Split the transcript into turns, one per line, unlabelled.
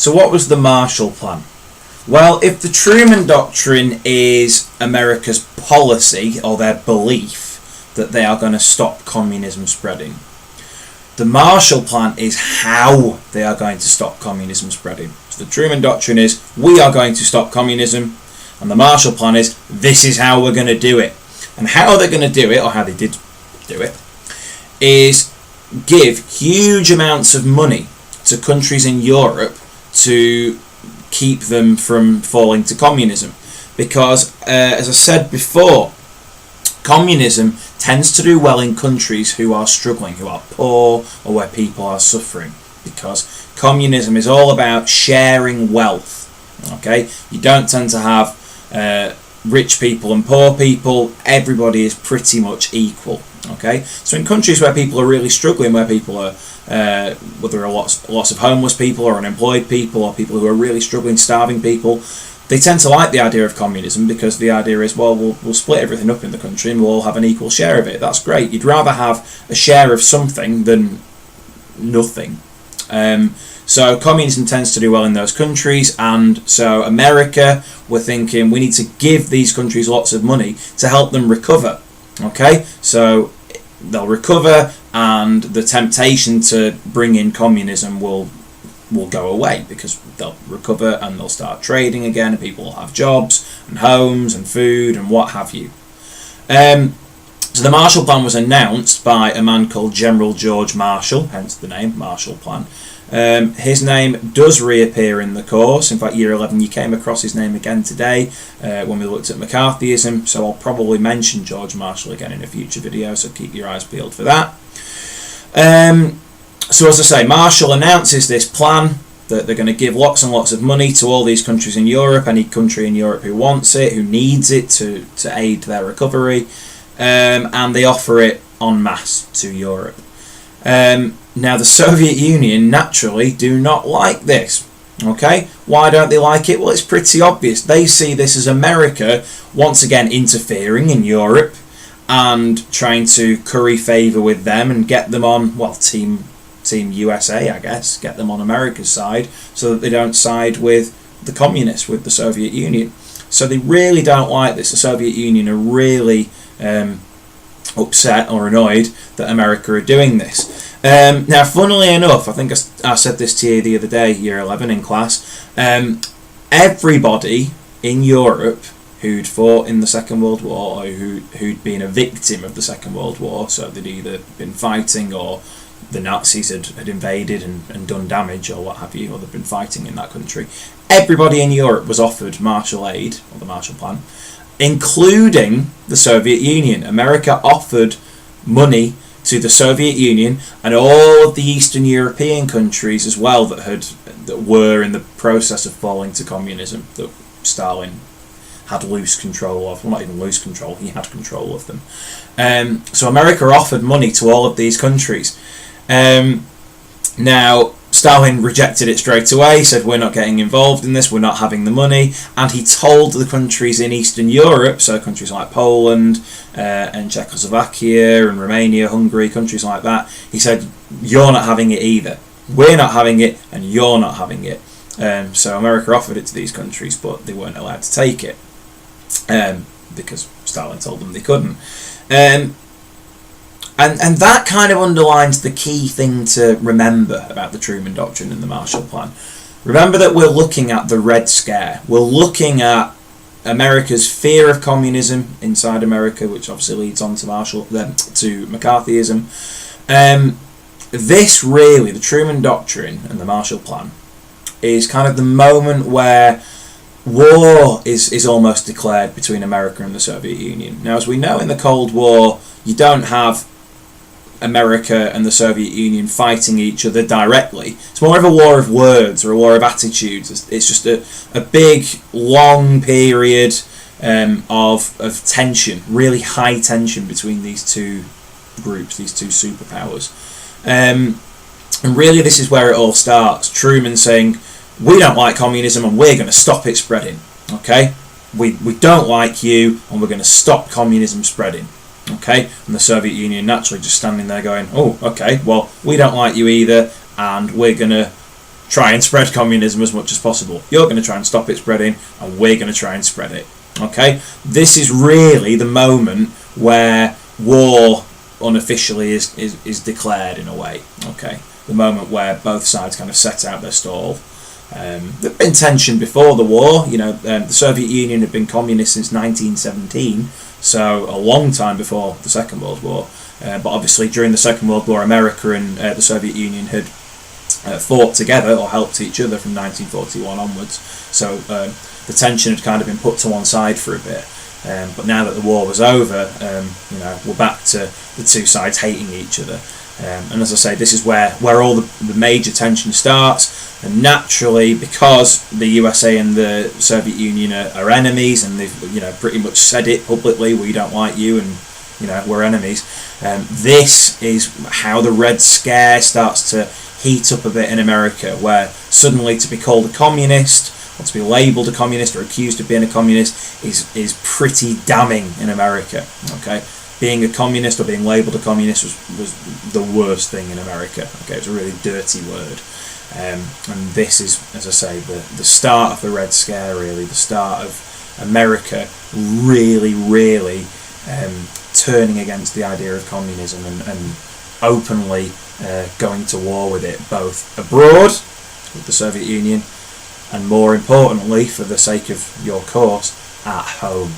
So what was the Marshall Plan? Well, if the Truman Doctrine is America's policy or their belief that they are going to stop communism spreading, the Marshall Plan is how they are going to stop communism spreading. So the Truman Doctrine is, we are going to stop communism, and the Marshall Plan is, this is how we're going to do it. And how they're going to do it, or how they did do it, is give huge amounts of money to countries in Europe to keep them from falling to communism. Because, as I said before, communism tends to do well in countries who are struggling, who are poor, or where people are suffering. Because communism is all about sharing wealth. Okay, you don't tend to have rich people and poor people. Everybody is pretty much equal. Okay, so in countries where people are really struggling, where people are where there are lots of homeless people or unemployed people or people who are really struggling, starving people, they tend to like the idea of communism, because the idea is, well, we'll split everything up in the country and we'll all have an equal share of it. That's great. You'd rather have a share of something than nothing. So communism tends to do well in those countries, and so America were thinking, we need to give these countries lots of money to help them recover. Okay, so they'll recover, and the temptation to bring in communism will go away, because they'll recover and they'll start trading again, and people will have jobs and homes and food and what have you. So the Marshall Plan was announced by a man called General George Marshall, hence the name Marshall Plan. His name does reappear in the course. In fact, year 11 you came across his name again today when we looked at McCarthyism, so I'll probably mention George Marshall again in a future video, so keep your eyes peeled for that. So as I say, Marshall announces this plan that they're going to give lots and lots of money to all these countries in Europe, any country in Europe who wants it, who needs it to aid their recovery, and they offer it en masse to Europe. Now the Soviet Union naturally do not like this. Okay, why don't they like it? Well, it's pretty obvious. They see this as America once again interfering in Europe and trying to curry favour with them and get them on, well, Team USA, I guess, get them on America's side so that they don't side with the communists, with the Soviet Union. So they really don't like this. The Soviet Union are really upset or annoyed that America are doing this. Now, funnily enough, I think I said this to you the other day, year 11 in class, everybody in Europe who'd fought in the Second World War, or who'd been a victim of the Second World War, so they'd either been fighting or the Nazis had invaded and done damage or what have you, or they'd been fighting in that country, everybody in Europe was offered Marshall Aid, or the Marshall Plan, including the Soviet Union. America offered money to the Soviet Union and all of the Eastern European countries as well that were in the process of falling to communism, that Stalin had loose control of. Well, not even loose control, he had control of them. So America offered money to all of these countries. Now, Stalin rejected it straight away, said we're not getting involved in this, we're not having the money, and he told the countries in Eastern Europe, so countries like Poland and Czechoslovakia and Romania, Hungary, countries like that, he said, you're not having it either. We're not having it, and you're not having it. So America offered it to these countries, but they weren't allowed to take it, because Stalin told them they couldn't. And that kind of underlines the key thing to remember about the Truman Doctrine and the Marshall Plan. Remember that we're looking at the Red Scare. We're looking at America's fear of communism inside America, which obviously leads on to McCarthyism. This really, the Truman Doctrine and the Marshall Plan, is kind of the moment where war is almost declared between America and the Soviet Union. Now, as we know, in the Cold War, you don't have America and the Soviet Union fighting each other directly. It's more of a war of words or a war of attitudes. It's just a big, long period of tension, really high tension between these two groups, these two superpowers. And really this is where it all starts. Truman saying, we don't like communism and we're going to stop it spreading. Okay? We don't like you and we're going to stop communism spreading. Okay, and the Soviet Union naturally just standing there going, oh, okay, well, we don't like you either, and we're going to try and spread communism as much as possible. You're going to try and stop it spreading, and we're going to try and spread it. Okay? This is really the moment where war unofficially is declared in a way. Okay? The moment where both sides kind of set out their stall. There'd been tension before the war. The Soviet Union had been communist since 1917, so a long time before the Second World War. But obviously during the Second World War, America and the Soviet Union had fought together or helped each other from 1941 onwards. So the tension had kind of been put to one side for a bit. But now that the war was over, we're back to the two sides hating each other. And as I say, this is where all the major tension starts. And naturally, because the USA and the Soviet Union are enemies, and they've pretty much said it publicly, we don't like you, and we're enemies. This is how the Red Scare starts to heat up a bit in America, where suddenly to be called a communist, or to be labelled a communist, or accused of being a communist, is pretty damning in America. Okay. Being a communist or being labelled a communist was the worst thing in America. Okay, it's a really dirty word. And this is, as I say, the start of the Red Scare, really, the start of America really, really turning against the idea of communism and openly going to war with it, both abroad with the Soviet Union and, more importantly, for the sake of your course, at home.